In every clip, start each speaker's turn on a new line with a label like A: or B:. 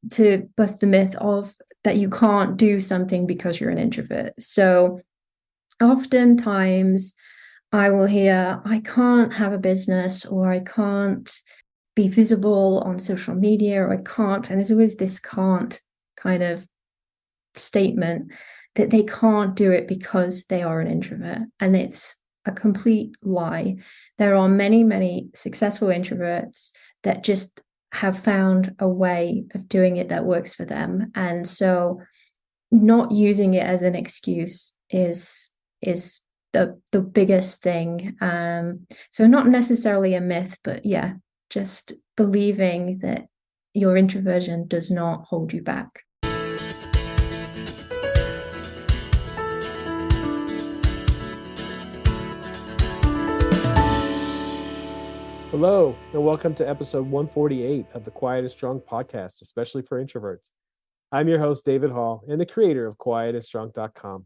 A: to bust the myth of that you can't do something because you're an introvert. So oftentimes I will hear, I can't have a business, or I can't be visible on social media, or I can't. And there's always this can't kind of statement that they can't do it because they are an introvert. And it's a complete lie. There are many, many successful introverts that just have found a way of doing it that works for them. And so not using it as an excuse is the biggest thing. So not necessarily a myth, but yeah, just believing that your introversion does not hold you back.
B: Hello, and welcome to episode 148 of the Quiet and Strong podcast, especially for introverts. I'm your host, David Hall, and the creator of quietandstrong.com.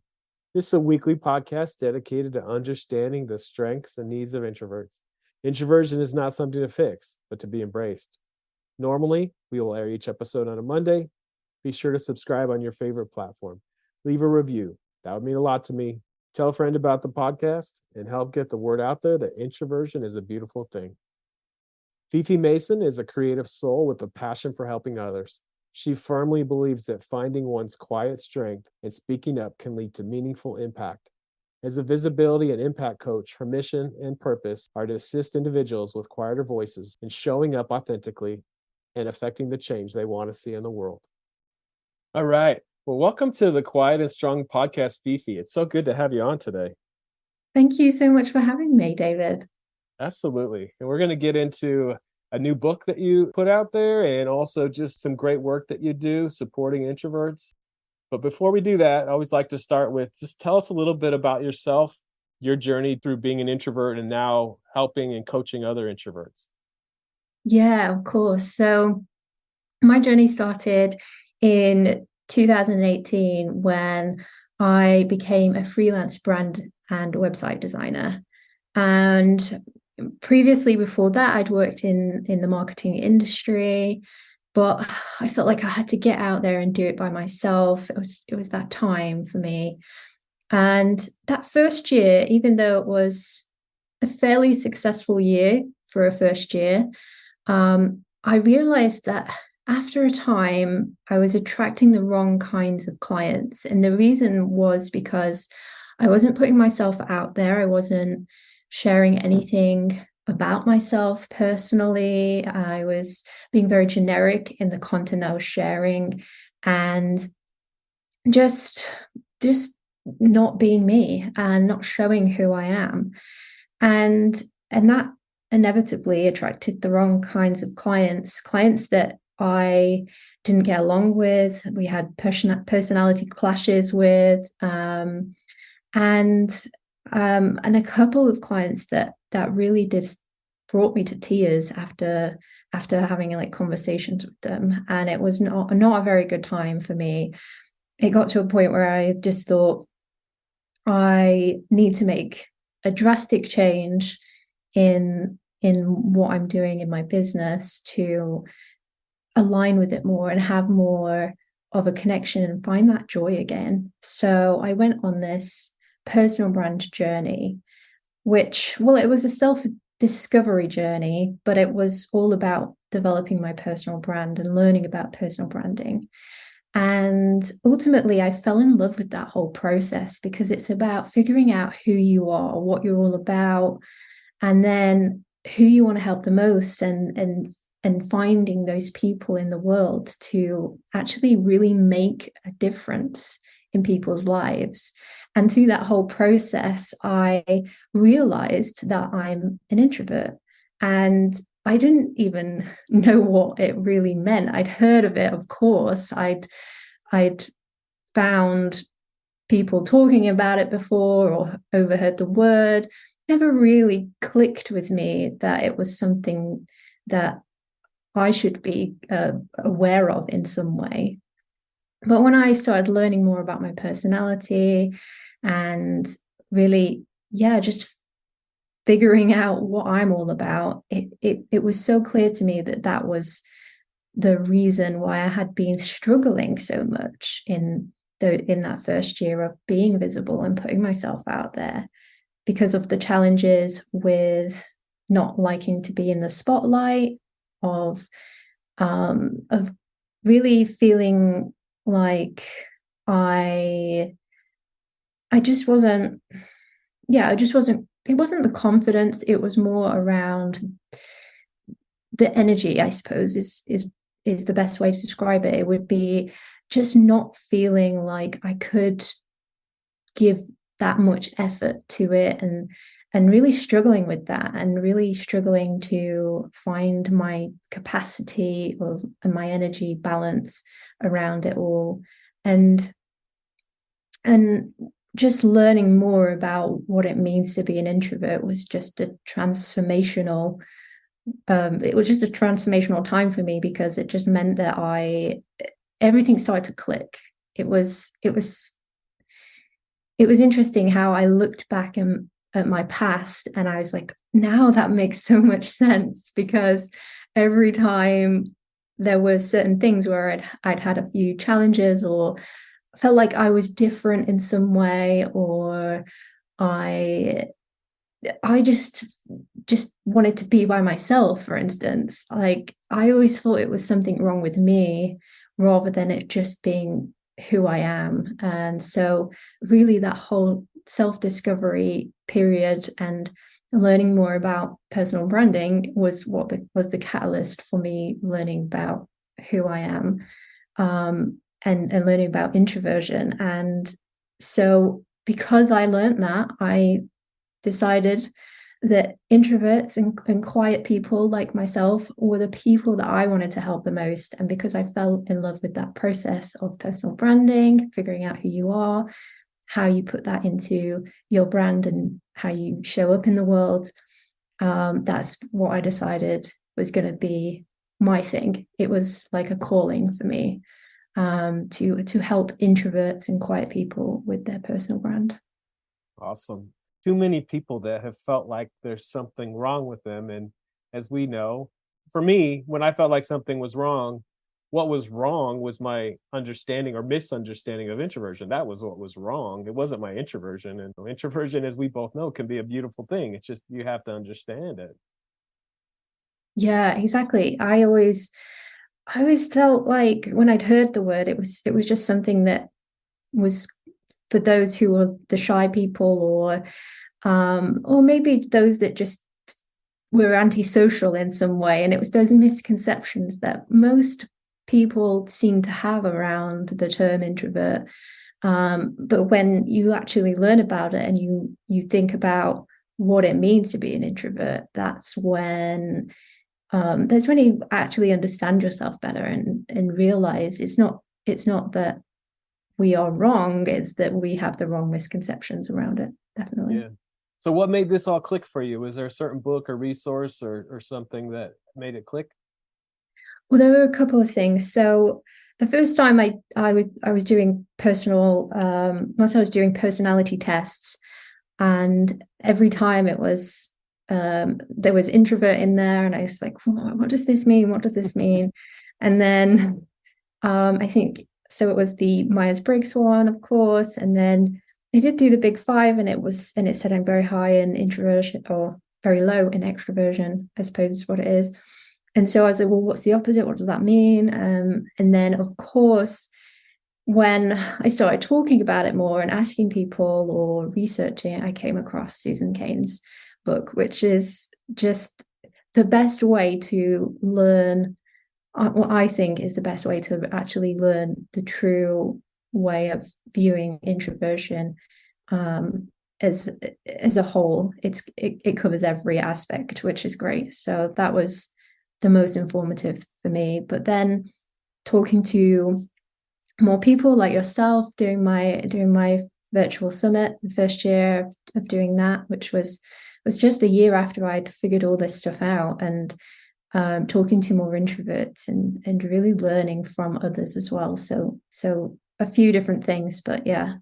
B: This is a weekly podcast dedicated to understanding the strengths and needs of introverts. Introversion is not something to fix, but to be embraced. Normally, we will air each episode on a Monday. Be sure to subscribe on your favorite platform. Leave a review. That would mean a lot to me. Tell a friend about the podcast and help get the word out there that introversion is a beautiful thing. Fifi Mason is a creative soul with a passion for helping others. She firmly believes that finding one's quiet strength and speaking up can lead to meaningful impact. As a visibility and impact coach, her mission and purpose are to assist individuals with quieter voices in showing up authentically and affecting the change they want to see in the world. All right. Well, welcome to the Quiet and Strong podcast, Fifi. It's so good to have you on today.
A: Thank you so much for having me, David.
B: Absolutely. And we're going to get into a new book that you put out there and also just some great work that you do supporting introverts. But before we do that, I always like to start with just tell us a little bit about yourself, your journey through being an introvert and now helping and coaching other introverts.
A: Yeah, of course. So my journey started in 2018 when I became a freelance brand and website designer. And previously, before that, I'd worked in the marketing industry, but I felt like I had to get out there and do it by myself. It was that time for me. And that first year, even though it was a fairly successful year for a first year, I realized that after a time, I was attracting the wrong kinds of clients. And the reason was because I wasn't putting myself out there. I wasn't sharing anything about myself personally. I was being very generic in the content I was sharing and just not being me and not showing who I am. And that inevitably attracted the wrong kinds of clients that I didn't get along with. We had personality clashes with, and a couple of clients that really did brought me to tears after having like conversations with them, and it was not a very good time for me. It got to a point where I just thought I need to make a drastic change in what I'm doing in my business to align with it more and have more of a connection and find that joy again. So I went on this personal brand journey, which, well, it was a self-discovery journey, but it was all about developing my personal brand and learning about personal branding. And ultimately, I fell in love with that whole process because it's about figuring out who you are, what you're all about, and then who you want to help the most, and finding those people in the world to actually really make a difference in people's lives. And through that whole process, I realized that I'm an introvert. And I didn't even know what it really meant. I'd heard of it, of course. I'd found people talking about it before or overheard the word. Never really clicked with me that it was something that I should be aware of in some way. But when I started learning more about my personality and really, yeah, just figuring out what I'm all about, it was so clear to me that that was the reason why I had been struggling so much in that first year of being visible and putting myself out there, because of the challenges with not liking to be in the spotlight, of really feeling like I I just wasn't, yeah, I just wasn't, it wasn't the confidence, it was more around the energy, I suppose, is the best way to describe it. It would be just not feeling like I could give that much effort to it, and really struggling with that, and really struggling to find my capacity of and my energy balance around it all. And and just learning more about what it means to be an introvert was just a transformational it was just a transformational time for me, because it just meant that I everything started to click. It was interesting how I looked back at my past, and I was like, now that makes so much sense, because every time there were certain things where I'd had a few challenges, or felt like I was different in some way, or I I just wanted to be by myself, for instance. Like, I always thought it was something wrong with me rather than it just being who I am. And so really that whole self-discovery period and learning more about personal branding was the catalyst for me learning about who I am, and learning about introversion. And so because I learned that, I decided that introverts and quiet people like myself were the people that I wanted to help the most. And because I fell in love with that process of personal branding, figuring out who you are, how you put that into your brand, and how you show up in the world, that's what I decided was going to be my thing. It was like a calling for me, to help introverts and quiet people with their personal brand.
B: Awesome. Too many people that have felt like there's something wrong with them. And as we know, for me, when I felt like something was wrong, what was wrong was my understanding or misunderstanding of introversion. That was what was wrong. It wasn't my introversion. And introversion, as we both know, can be a beautiful thing. It's just you have to understand it.
A: Yeah, exactly. I always felt like when I'd heard the word, it was just something that was for those who were the shy people, or maybe those that just were antisocial in some way. And it was those misconceptions that most people seem to have around the term introvert. But when you actually learn about it, and you think about what it means to be an introvert, that's when you actually understand yourself better, and realize it's not that we are wrong, it's that we have the wrong misconceptions around it. Definitely.
B: Yeah. So what made this all click for you? Was there a certain book or resource or something that made it click?
A: Well, there were a couple of things. So the first time I was doing once I was doing personality tests, and every time it was there was introvert in there, and I was like, what does this mean? What does this mean? And then I think so. It was the Myers-Briggs one, of course, and then I did do the Big Five, and it said I'm very high in introversion or very low in extroversion, I suppose is what it is. And so I was like, well, what's the opposite? What does that mean? And then, of course, when I started talking about it more and asking people or researching it, I came across Susan Cain's book, which is just the best way to learn, what I think is the best way to actually learn the true way of viewing introversion, as a whole. It covers every aspect, which is great. So that was the most informative for me. But then talking to more people like yourself, doing my virtual summit, the first year of doing that, which was just a year after I'd figured all this stuff out, and talking to more introverts, and really learning from others as well. So a few different things, but yeah,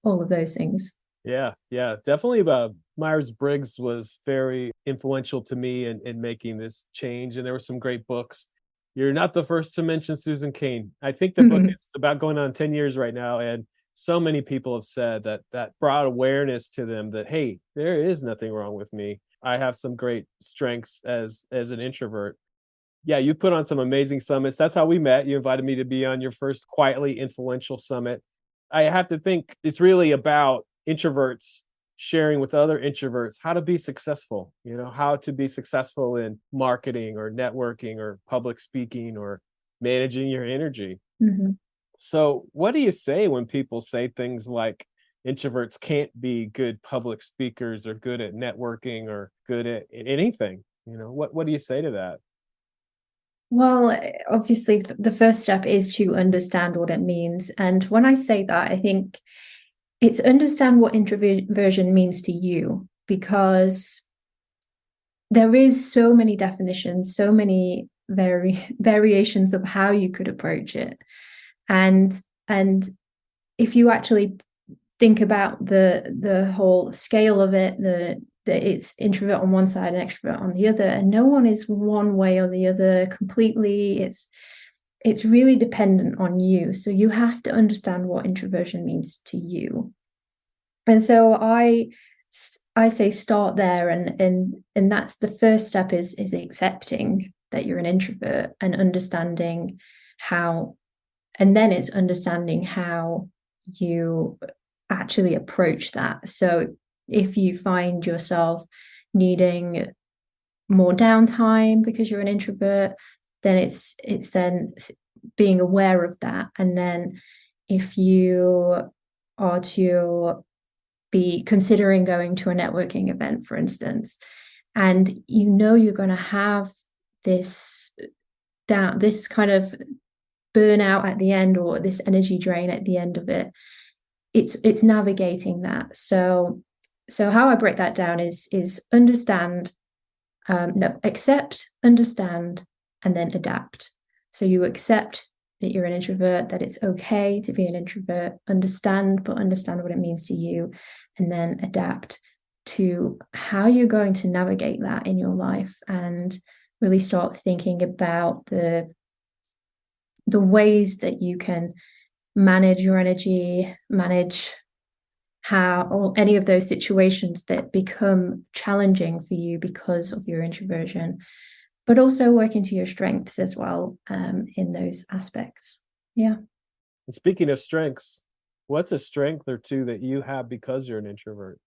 A: all of those things.
B: Yeah, yeah, definitely. About Myers-Briggs was very influential to me in making this change. And there were some great books. You're not the first to mention Susan Cain. I think the book is about going on 10 years right now, and so many people have said that that brought awareness to them that, hey, there is nothing wrong with me. I have some great strengths as an introvert. Yeah, you've put on some amazing summits. That's how we met. You invited me to be on your first quietly influential summit. I have to think it's really about introverts sharing with other introverts how to be successful, how to be successful in marketing or networking or public speaking or managing your energy.
A: Mhm.
B: So, what do you say when people say things like introverts can't be good public speakers or good at networking or good at anything? What do you say to that?
A: Well, obviously, the first step is to understand what it means. And when I say that, I think it's understand what introversion means to you, because there is so many definitions, so many variations of how you could approach it. And if you actually think about the whole scale of it, that it's introvert on one side and extrovert on the other, and no one is one way or the other completely. It's really dependent on you. So you have to understand what introversion means to you. And so I say start there, and that's the first step is accepting that you're an introvert and understanding how, and then it's understanding how you actually approach that. So if you find yourself needing more downtime because you're an introvert, then it's then being aware of that. And then if you are to be considering going to a networking event, for instance, and you're going to have this this kind of burnout at the end, or this energy drain at the end of it, it's navigating that. So how I break that down is understand, no, accept, understand, and then adapt. So you accept that you're an introvert, that it's okay to be an introvert, understand what it means to you, and then adapt to how you're going to navigate that in your life, and really start thinking about the ways that you can manage your energy, manage how, or any of those situations that become challenging for you because of your introversion, but also working to your strengths as well, in those aspects. Yeah.
B: And speaking of strengths, what's a strength or two that you have because you're an introvert?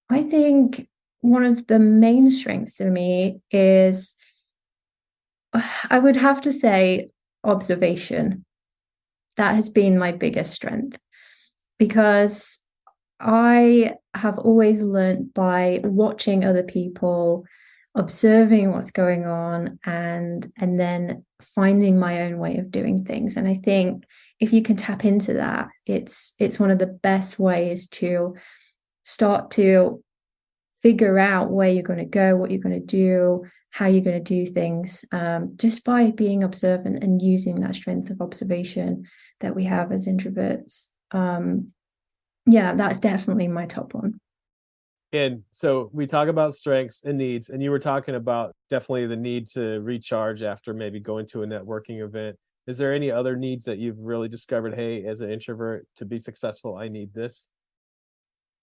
A: I think one of the main strengths for me is, I would have to say, observation. That has been my biggest strength, because I have always learned by watching other people, observing what's going on, and then finding my own way of doing things. And I think if you can tap into that, it's one of the best ways to start to figure out where you're going to go, what you're going to do, how you're going to do things, just by being observant and using that strength of observation that we have as introverts. Yeah, that's definitely my top one.
B: And so we talk about strengths and needs, and you were talking about definitely the need to recharge after maybe going to a networking event. Is there any other needs that you've really discovered? Hey, as an introvert, to be successful, I need this.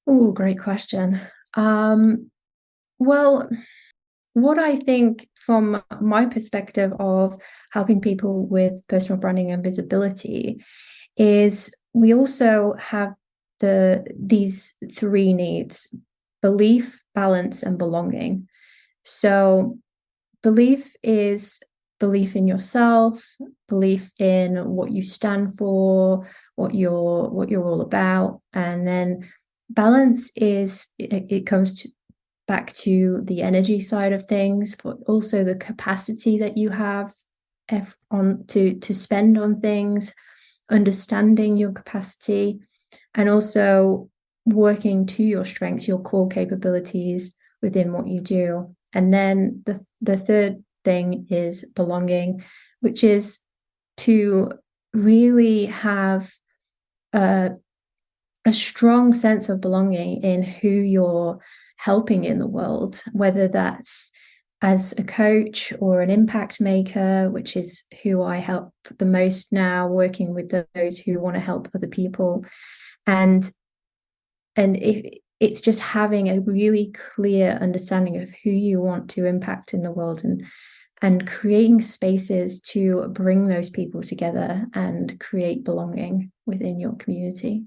A: Oh, great question. Well, what I think from my perspective of helping people with personal branding and visibility is we also have these three needs: belief, balance, and belonging. So belief is belief in yourself, belief in what you stand for, what you're all about. And then balance is, it comes back to the energy side of things, but also the capacity that you have on to spend on things, understanding your capacity, and also working to your strengths, your core capabilities within what you do. And then the third thing is belonging, which is to really have a strong sense of belonging in who you're helping in the world, whether that's as a coach or an impact maker, which is who I help the most now, working with those who want to help other people. And it's just having a really clear understanding of who you want to impact in the world, and creating spaces to bring those people together and create belonging within your community.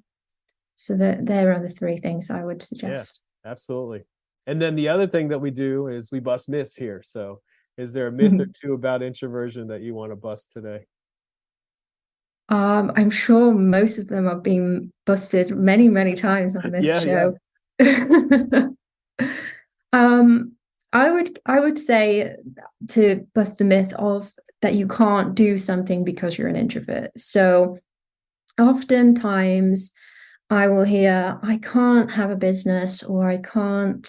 A: So there are the three things I would suggest.
B: Yeah, absolutely. And then the other thing that we do is we bust myths here. So is there a myth or two about introversion that you want to bust today?
A: I'm sure most of them are being busted many, many times on this
B: Yeah, yeah.
A: show. um, I would say to bust the myth of that you can't do something because you're an introvert. So oftentimes I will hear, I can't have a business, or I can't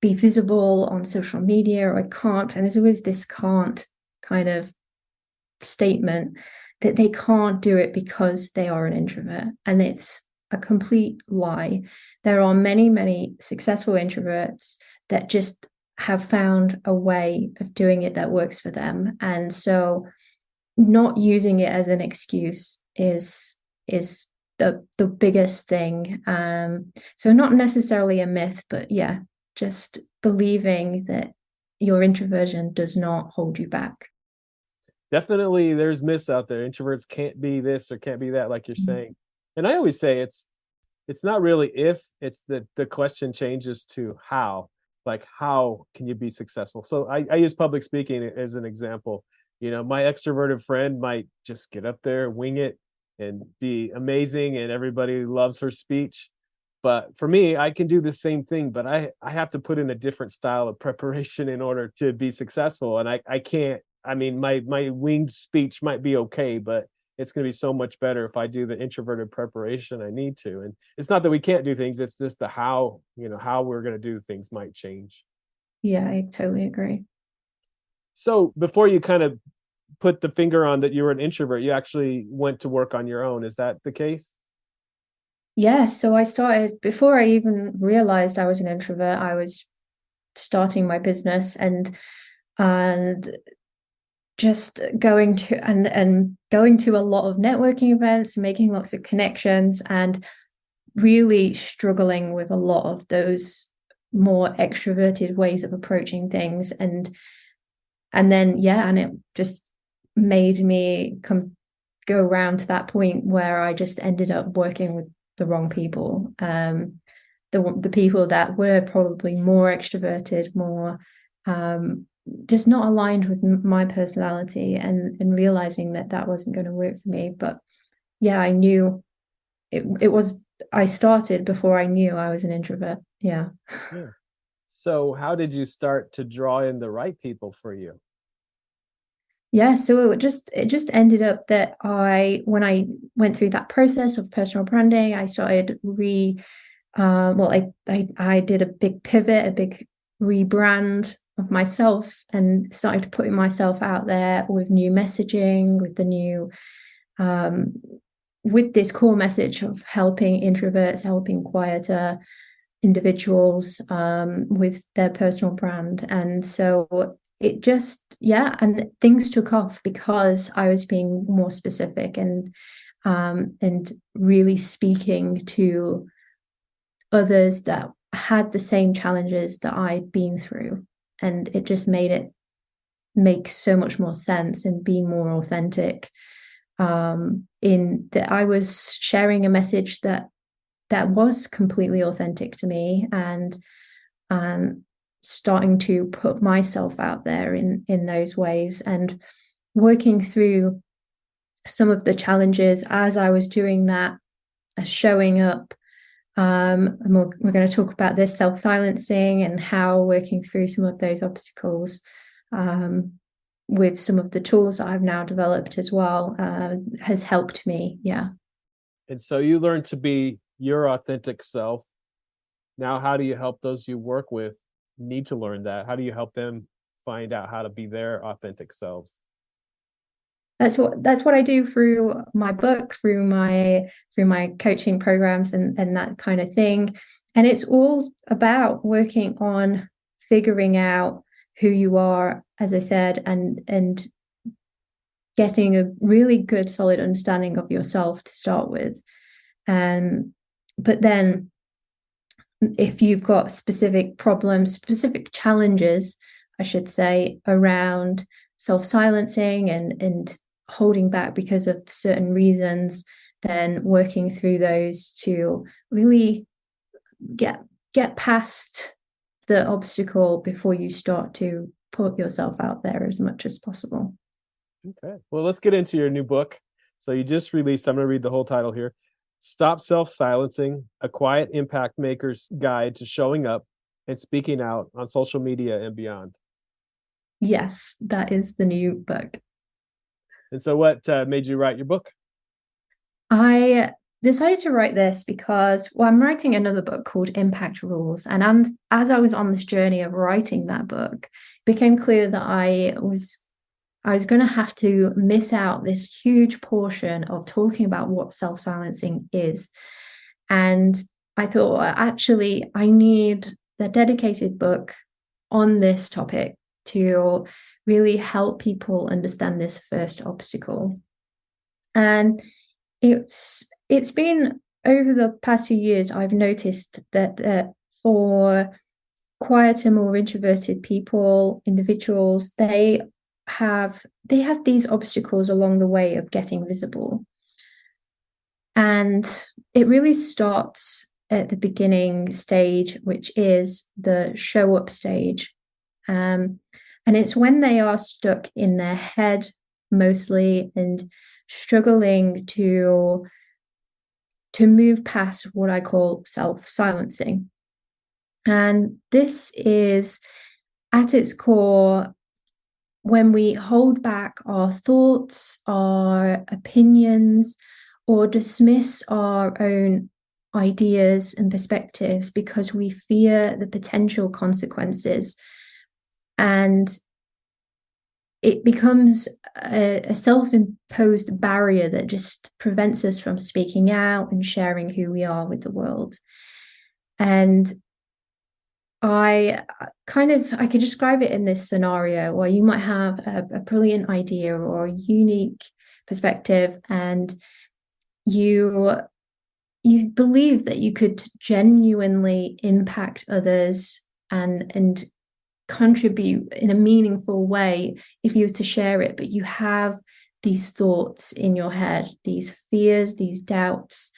A: be visible on social media, or I can't, and there's always this can't kind of statement that they can't do it because they are an introvert. And it's a complete lie. There are many, many successful introverts that just have found a way of doing it that works for them. And so not using it as an excuse is the biggest thing. So not necessarily a myth, but yeah, just believing that your introversion does not hold you back.
B: Definitely there's myths out there. Introverts can't be this or can't be that, like you're saying. And I always say it's not really if, it's the question changes to how. Like, how can you be successful? So I use public speaking as an example. My extroverted friend might just get up there, wing it, and be amazing, and everybody loves her speech. But for me, I can do the same thing, but I have to put in a different style of preparation in order to be successful. And I can't, I mean, my winged speech might be okay, but it's going to be so much better if I do the introverted preparation I need to. And it's not that we can't do things, it's just the how we're going to do things might change.
A: Yeah, I totally agree.
B: So before you kind of put the finger on that you were an introvert, you actually went to work on your own. Is that the case?
A: Yeah, so I started before I even realized I was an introvert. I was starting my business, and just going to a lot of networking events, making lots of connections, and really struggling with a lot of those more extroverted ways of approaching things. And then yeah, and it just made me go around to that point where I just ended up working with the wrong people, the people that were probably more extroverted, more just not aligned with my personality, and realizing that wasn't going to work for me. But yeah, I knew it was, I started before I knew I was an introvert. Yeah.
B: Yeah. So how did you start to draw in the right people for you?
A: Yeah, so it just ended up that when I went through that process of personal branding, I started I did a big pivot, a big rebrand of myself, and started putting myself out there with new messaging, um, with this core message of helping introverts, helping quieter individuals with their personal brand. And so it just, yeah, and things took off because I was being more specific, and really speaking to others that had the same challenges that I'd been through. And it just made it make so much more sense and be more authentic, in that I was sharing a message that was completely authentic to me, and starting to put myself out there in those ways, and working through some of the challenges as I was doing that, showing up. And we're going to talk about this self-silencing and how working through some of those obstacles, with some of the tools that I've now developed as well, has helped me. Yeah.
B: And so you learned to be your authentic self. Now, how do you help those you work with need to learn that? How do you help them find out how to be their authentic selves?
A: That's what I do through my book, through my coaching programs, and that kind of thing. And it's all about working on figuring out who you are, as I said, and getting a really good solid understanding of yourself to start with. But then if you've got specific problems, specific challenges, I should say, around self-silencing and holding back because of certain reasons, then working through those to really get past the obstacle before you start to put yourself out there as much as possible.
B: Okay. Well, let's get into your new book. So you just released, I'm going to read the whole title here. Stop Self-Silencing, A Quiet Impact Maker's Guide to Showing Up and Speaking Out on Social Media and Beyond.
A: Yes, that is the new book.
B: And so what made you write your book?
A: I decided to write this because, well, I'm writing another book called Impact Rules. And as I was on this journey of writing that book, it became clear that I was going to have to miss out this huge portion of talking about what self-silencing is. And I thought, actually, I need a dedicated book on this topic to really help people understand this first obstacle. And it's been over the past few years, I've noticed that for quieter, more introverted people, individuals, they have these obstacles along the way of getting visible. And it really starts at the beginning stage, which is the show up stage. And it's when they are stuck in their head mostly and struggling to move past what I call self-silencing. And this is at its core when we hold back our thoughts, our opinions, or dismiss our own ideas and perspectives because we fear the potential consequences. And it becomes a self-imposed barrier that just prevents us from speaking out and sharing who we are with the world. And I could describe it in this scenario where you might have a brilliant idea or a unique perspective, and you believe that you could genuinely impact others and contribute in a meaningful way if you was to share it, but you have these thoughts in your head, these fears, these doubts,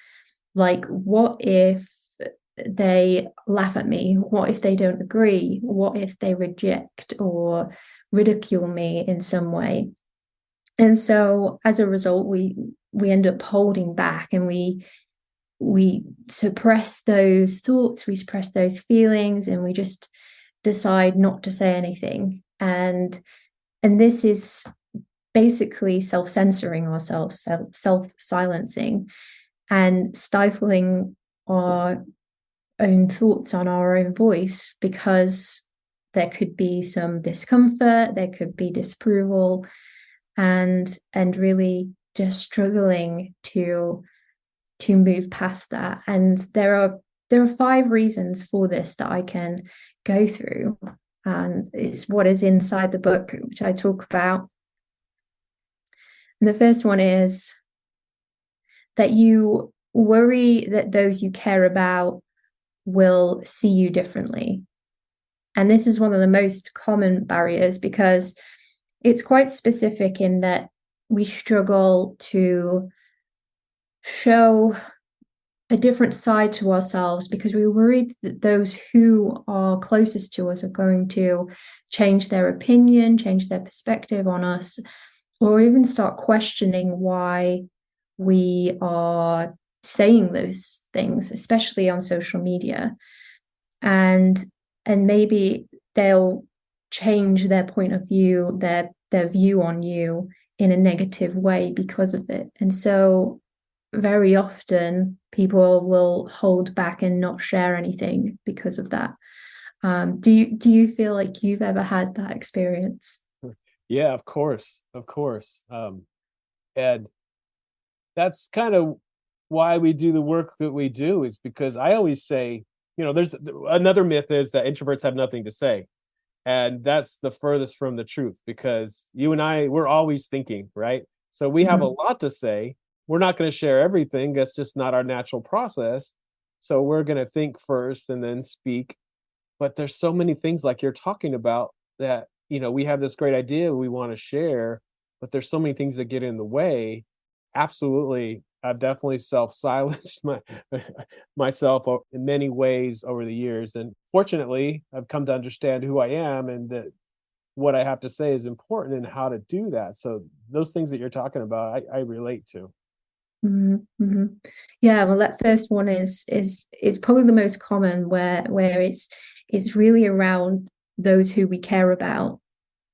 A: like, what if they laugh at me? What if they don't agree? What if they reject or ridicule me in some way? And so as a result, we end up holding back, and we suppress those thoughts, we suppress those feelings, and we just decide not to say anything. And this is basically self-censoring ourselves, self-silencing, and stifling our own thoughts on our own voice, because there could be some discomfort, there could be disapproval, and really just struggling to move past that. And there are 5 reasons for this that I can go through, and it's what is inside the book, which I talk about. And the first one is that you worry that those you care about will see you differently. And this is one of the most common barriers, because it's quite specific in that we struggle to show a different side to ourselves because we're worried that those who are closest to us are going to change their opinion, change their perspective on us, or even start questioning why we are saying those things, especially on social media. And maybe they'll change their point of view, their view on you in a negative way because of it. And so very often people will hold back and not share anything because of that. Do you feel like you've ever had that experience?
B: Yeah, of course. And that's kind of why we do the work that we do, is because I always say, there's another myth is that introverts have nothing to say. And that's the furthest from the truth, because you and we're always thinking, right? So we have a
A: Mhm.
B: lot to say. We're not going to share everything. That's just not our natural process. So we're going to think first and then speak. But there's so many things like you're talking about that, we have this great idea we want to share, but there's so many things that get in the way. Absolutely. I've definitely self-silenced myself in many ways over the years. And fortunately, I've come to understand who I am, and that what I have to say is important and how to do that. So those things that you're talking about, I relate to.
A: Mhm, mhm. Yeah, well, that first one is probably the most common, where it's really around those who we care about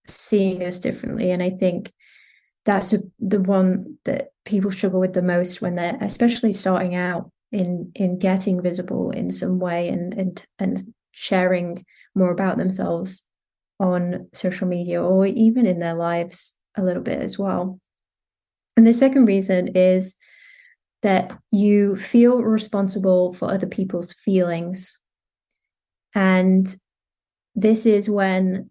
A: seeing us differently. And I think that's the one that people struggle with the most when they're especially starting out in getting visible in some way, and sharing more about themselves on social media, or even in their lives a little bit as well. And the second reason is that you feel responsible for other people's feelings. And this is when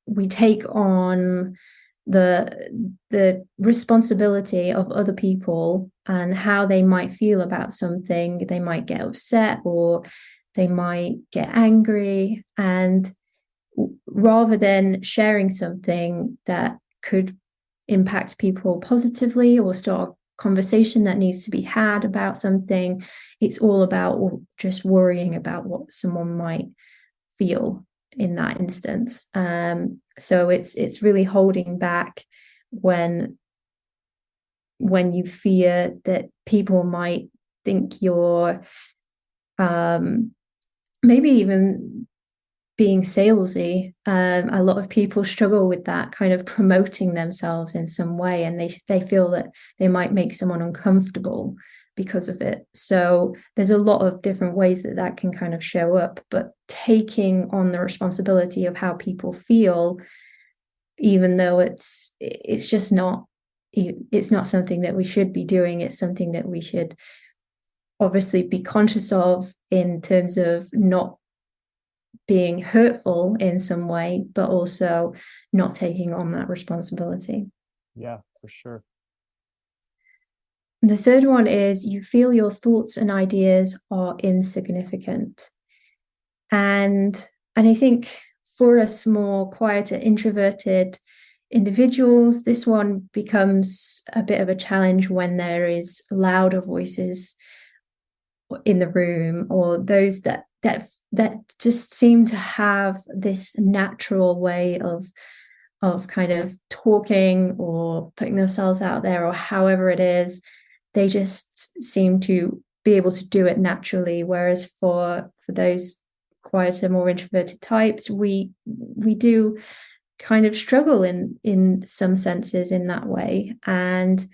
A: we take on the responsibility of other people and how they might feel about something. They might get upset, or they might get angry, and rather than sharing something that could impact people positively or start a conversation that needs to be had about something, it's all about just worrying about what someone might feel in that instance. So it's really holding back when you fear that people might think you're maybe even being salesy. A lot of people struggle with that, kind of promoting themselves in some way, and they feel that they might make someone uncomfortable because of it. So there's a lot of different ways that can kind of show up, but taking on the responsibility of how people feel, even though it's just not it's not something that we should be doing. It's something that we should obviously be conscious of in terms of not being hurtful in some way, but also not taking on that responsibility.
B: Yeah, for sure.
A: And the third one is you feel your thoughts and ideas are insignificant. And I think for us more quieter, introverted individuals, this one becomes a bit of a challenge when there is louder voices in the room, or those that just seem to have this natural way of kind of talking or putting themselves out there, or however it is, they just seem to be able to do it naturally. Whereas for those quieter, more introverted types, we do kind of struggle in some senses in that way. And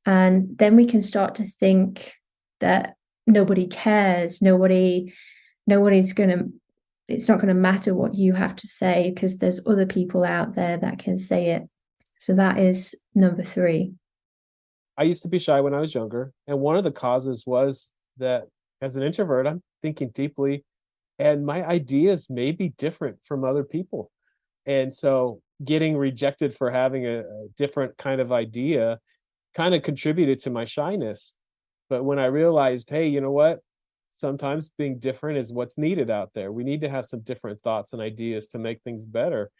A: then we can start to think that nobody cares, nobody's gonna it's not going to matter what you have to say because there's other people out there that can say it. So that is number 3.
B: I used to be shy when I was younger, and one of the causes was that as an introvert, I'm thinking deeply, and my ideas may be different from other people. And so getting rejected for having a different kind of idea kind of contributed to my shyness. But when I realized, hey, you know what? Sometimes being different is what's needed out there. We need to have some different thoughts and ideas to make things better.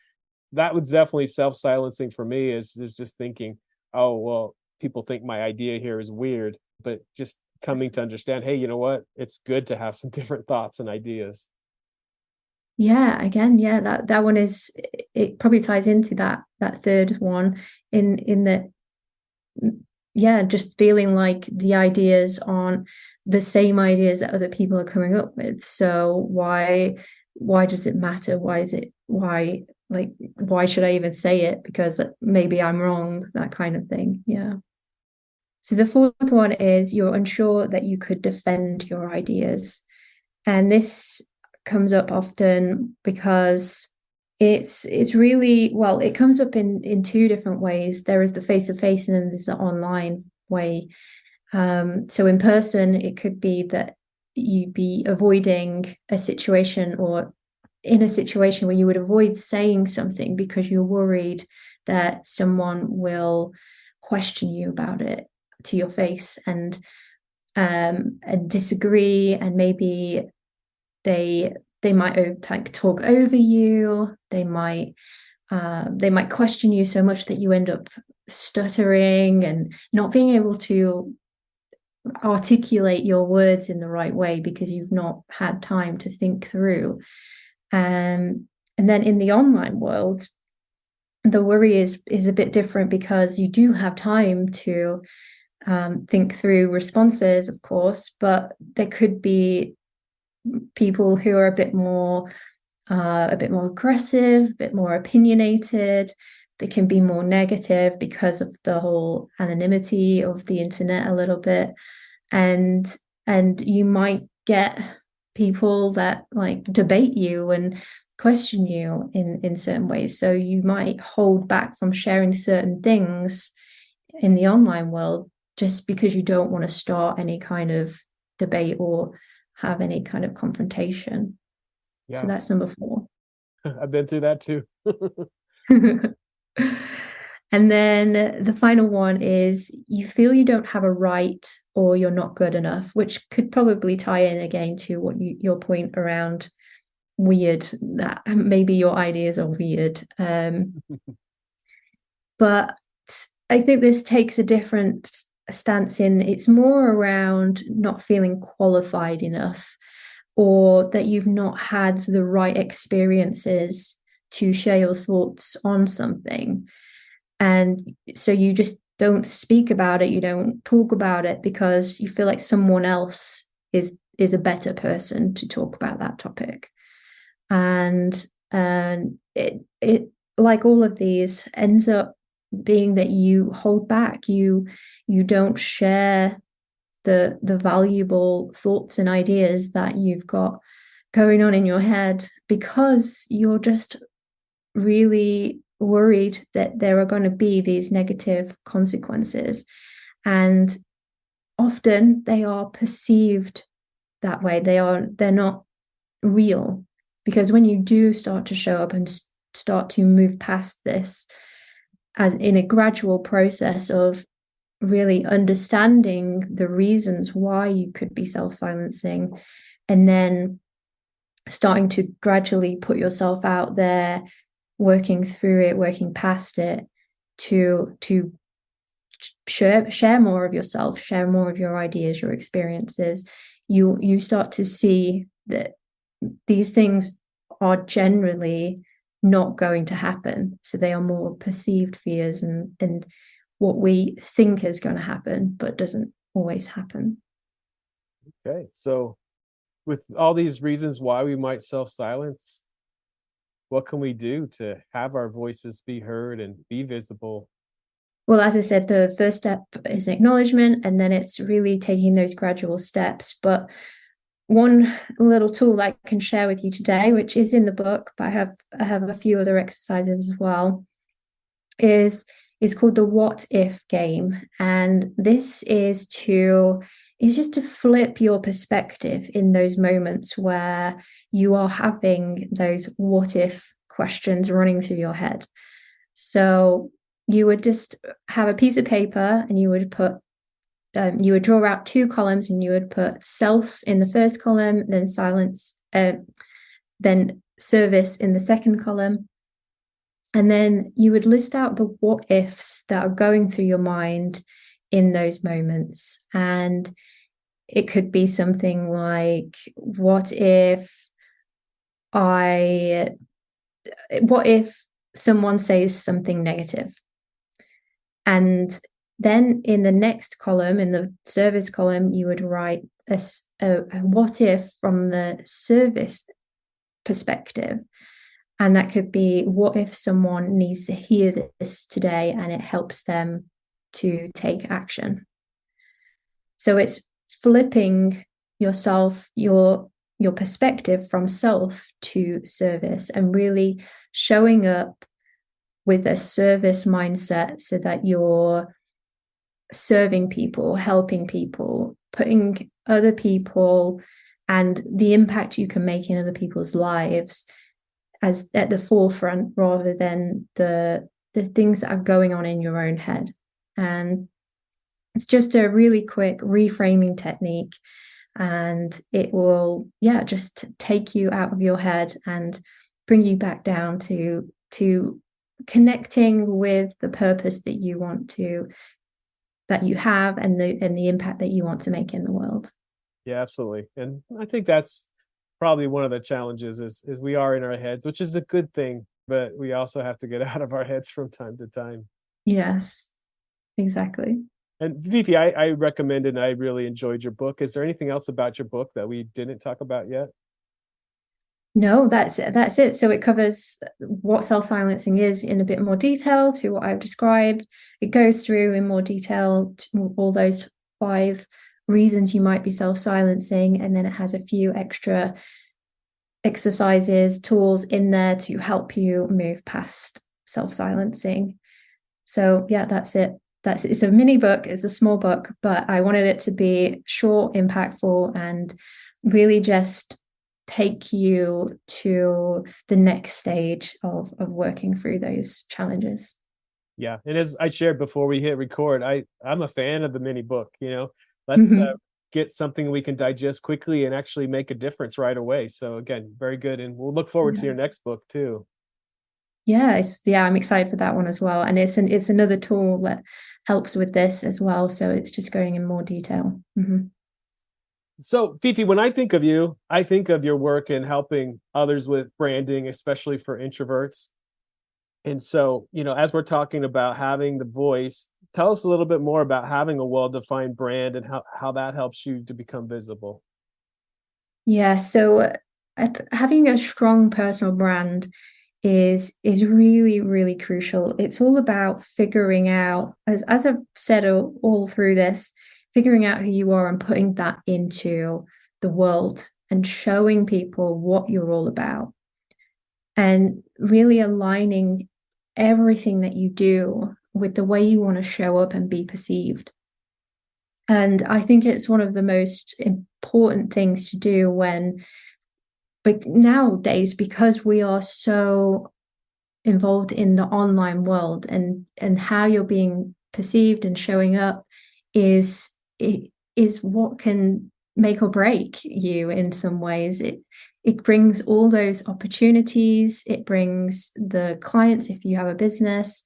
B: That was definitely self-silencing for me, is just thinking, oh, well, people think my idea here is weird, but just coming to understand, hey, you know what? It's good to have some different thoughts and ideas.
A: Yeah, again, yeah, that one is, it probably ties into that third one, in that, yeah, just feeling like the ideas aren't the same ideas that other people are coming up with. So why does it matter? Why should I even say it? Because maybe I'm wrong, that kind of thing. Yeah. So the fourth one is you're unsure that you could defend your ideas. And this comes up often because it's really, well, it comes up in two different ways. There is the face-to-face, and then there's the online way. So in person, it could be that you'd be avoiding a situation, or in a situation where you would avoid saying something because you're worried that someone will question you about it to your face and disagree, and maybe they might talk over you. They might question you so much that you end up stuttering and not being able to articulate your words in the right way because you've not had time to think through. And then in the online world, the worry is a bit different because you do have time to think through responses, of course, but there could be people who are a bit more aggressive, a bit more opinionated. They can be more negative because of the whole anonymity of the internet a little bit, and you might get people that like debate you and question you in certain ways. So you might hold back from sharing certain things in the online world just because you don't want to start any kind of debate or have any kind of confrontation. Yeah. So that's number 4.
B: I've been through that too.
A: And then the final one is you feel you don't have a right or you're not good enough, which could probably tie in again to what your point around weird, that maybe your ideas are weird. But I think this takes a different stance in it's more around not feeling qualified enough, or that you've not had the right experiences to share your thoughts on something. And so you just don't speak about it, you don't talk about it because you feel like someone else is a better person to talk about that topic. And it like all of these ends up being that you hold back, you don't share the valuable thoughts and ideas that you've got going on in your head because you're just really worried that there are going to be these negative consequences. And often they are perceived that way. They're not real, because when you do start to show up and start to move past this as in a gradual process of really understanding the reasons why you could be self-silencing, and then starting to gradually put yourself out there, working through it, working past it, to share more of yourself, share more of your ideas, your experiences, you start to see that these things are generally not going to happen. So they are more perceived fears and what we think is going to happen, but doesn't always happen.
B: Okay, so with all these reasons why we might self-silence, what can we do to have our voices be heard and be visible?
A: Well, as I said, the first step is acknowledgement, and then it's really taking those gradual steps. But one little tool I can share with you today, which is in the book, but I have a few other exercises as well, is called the what if game. And this is just to flip your perspective in those moments where you are having those what if questions running through your head. So you would just have a piece of paper and you would you would draw out 2 columns, and you would put self in the first column, then silence, then service in the second column. And then you would list out the what ifs that are going through your mind in those moments. And it could be something like, what if someone says something negative? And then in the next column, in the service column, you would write a what if from the service perspective. And that could be, what if someone needs to hear this today and it helps them to take action? So it's flipping yourself, your perspective from self to service, and really showing up with a service mindset so that you're serving people, helping people, putting other people and the impact you can make in other people's lives as at the forefront rather than the things that are going on in your own head. And it's just a really quick reframing technique, and it will, just take you out of your head and bring you back down to connecting with the purpose that you have, and the impact that you want to make in the world.
B: Yeah, absolutely. And I think that's probably one of the challenges is we are in our heads, which is a good thing, but we also have to get out of our heads from time to time.
A: Yes, exactly.
B: And Fifi, I recommended and I really enjoyed your book. Is there anything else about your book that we didn't talk about yet?
A: No, that's it. So it covers what self-silencing is in a bit more detail to what I've described. It goes through in more detail to all those 5 reasons you might be self-silencing, and then it has a few extra exercises, tools in there to help you move past self-silencing. So yeah, that's it. It's a mini book, it's a small book, but I wanted it to be short, impactful, and really just take you to the next stage of working through those challenges.
B: Yeah. And as I shared before we hit record, I'm a fan of the mini book, let's get something we can digest quickly and actually make a difference right away. So again, very good. And we'll look forward to your next book too.
A: Yeah, I'm excited for that one as well. And it's another tool that helps with this as well. So it's just going in more detail.
B: So Fifi, when I think of you, I think of your work in helping others with branding, especially for introverts. And so, as we're talking about having the voice, tell us a little bit more about having a well-defined brand and how that helps you to become visible.
A: Yeah, so having a strong personal brand is really, really crucial. It's all about figuring out, as I've said all through this, figuring out who you are and putting that into the world and showing people what you're all about, and really aligning everything that you do with the way you want to show up and be perceived. And I think it's one of the most important things to do but nowadays, because we are so involved in the online world, and how you're being perceived and showing up is what can make or break you in some ways. It brings all those opportunities, it brings the clients if you have a business.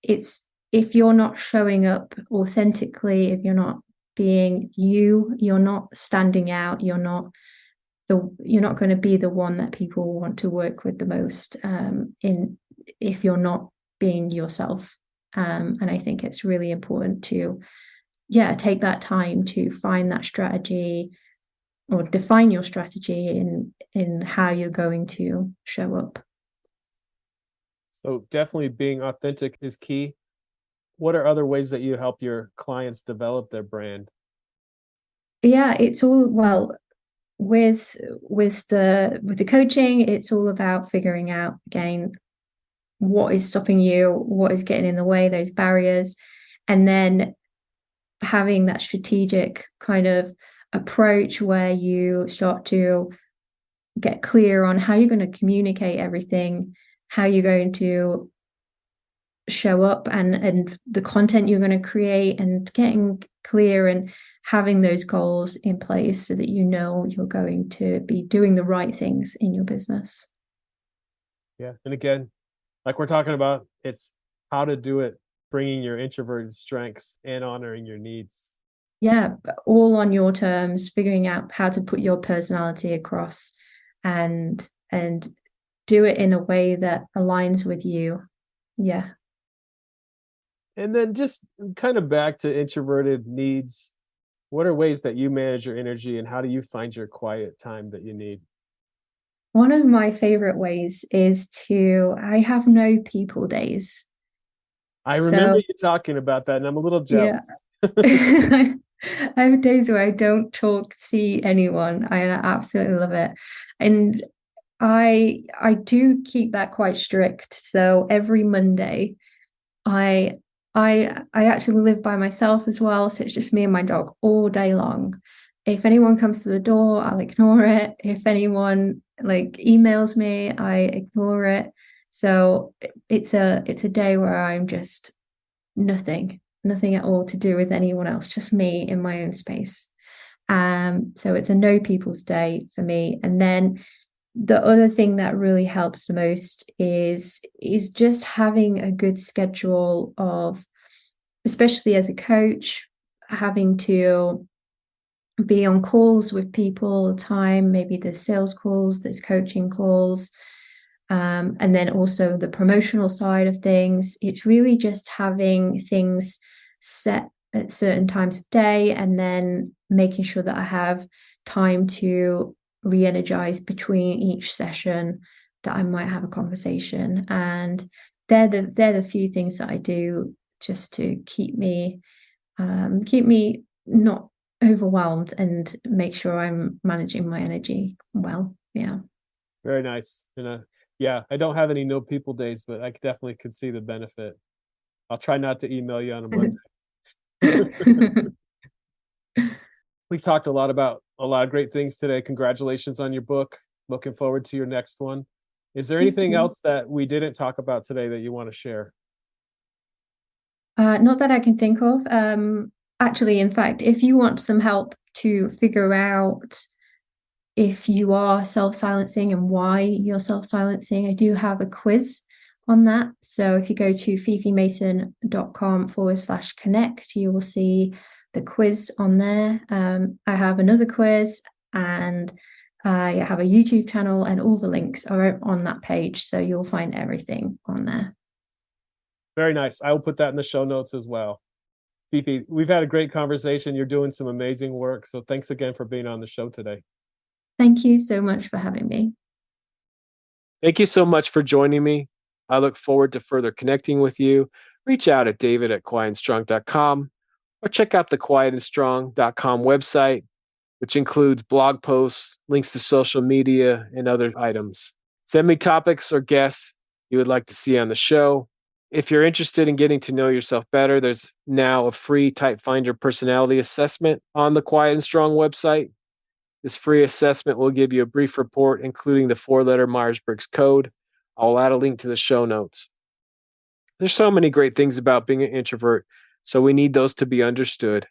A: It's if you're not showing up authentically, if you're not being you, you're not standing out, you're not going to be the one that people want to work with the most, if you're not being yourself. And I think it's really important to take that time to find that strategy or define your strategy in how you're going to show up.
B: So definitely being authentic is key. What are other ways that you help your clients develop their brand?
A: Yeah, it's all, well, with the coaching, it's all about figuring out again what is stopping you, what is getting in the way, those barriers, and then having that strategic kind of approach where you start to get clear on how you're going to communicate everything, how you're going to show up, and the content you're going to create, and getting clear and having those goals in place so that you're going to be doing the right things in your business.
B: Yeah. And again, like we're talking about, it's how to do it, bringing your introverted strengths and honoring your needs.
A: Yeah, all on your terms, figuring out how to put your personality across, and do it in a way that aligns with you. Yeah.
B: And then just kind of back to introverted needs. What are ways that you manage your energy and how do you find your quiet time that you need?
A: One of my favorite ways is I have no people days.
B: I remember
A: So
B: you talking about that and I'm a little
A: yeah.
B: jealous.
A: I have days where I don't see anyone. I absolutely love it. And I do keep that quite strict. So every Monday, I actually live by myself as well. So it's just me and my dog all day long. if anyone comes to the door, I'll ignore it. If anyone like emails me, I ignore it. So it's a day where I'm just nothing at all to do with anyone else, just me in my own space. So it's a no people's day for me. And then the other thing that really helps the most is just having a good schedule of, especially as a coach, having to be on calls with people all the time. Maybe there's sales calls, there's coaching calls, and then also the promotional side of things. It's really just having things set at certain times of day and then making sure that I have time to re-energize between each session, that I might have a conversation. And they're the few things that I do just to keep me not overwhelmed and make sure I'm managing my energy well. Yeah.
B: Very nice. And yeah, I don't have any no people days, but I definitely could see the benefit. I'll try not to email you on a Monday. We've talked a lot about a lot of great things today. Congratulations on your book. Looking forward to your next one. Is there
A: Thank
B: anything
A: you.
B: else that we didn't talk about today that you want to share?
A: Not that I can think of. Actually, in fact, if you want some help to figure out if you are self-silencing and why you're self-silencing, I do have a quiz on that. So if you go to fifimason.com/connect, you will see the quiz on there. I have another quiz, and I have a YouTube channel, and all the links are on that page. So you'll find everything on there.
B: Very nice. I will put that in the show notes as well. Fifi, we've had a great conversation. You're doing some amazing work. So thanks again for being on the show today.
A: Thank you so much for having me.
B: Thank you so much for joining me. I look forward to further connecting with you. Reach out at david@quietandstrong.com or check out the quietandstrong.com website, which includes blog posts, links to social media, and other items. Send me topics or guests you would like to see on the show. If you're interested in getting to know yourself better, there's now a free Type Finder personality assessment on the Quiet and Strong website. This free assessment will give you a brief report, including the 4-letter Myers-Briggs code. I'll add a link to the show notes. There's so many great things about being an introvert, so we need those to be understood.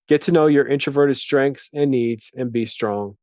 B: Get to know your introverted strengths and needs and be strong.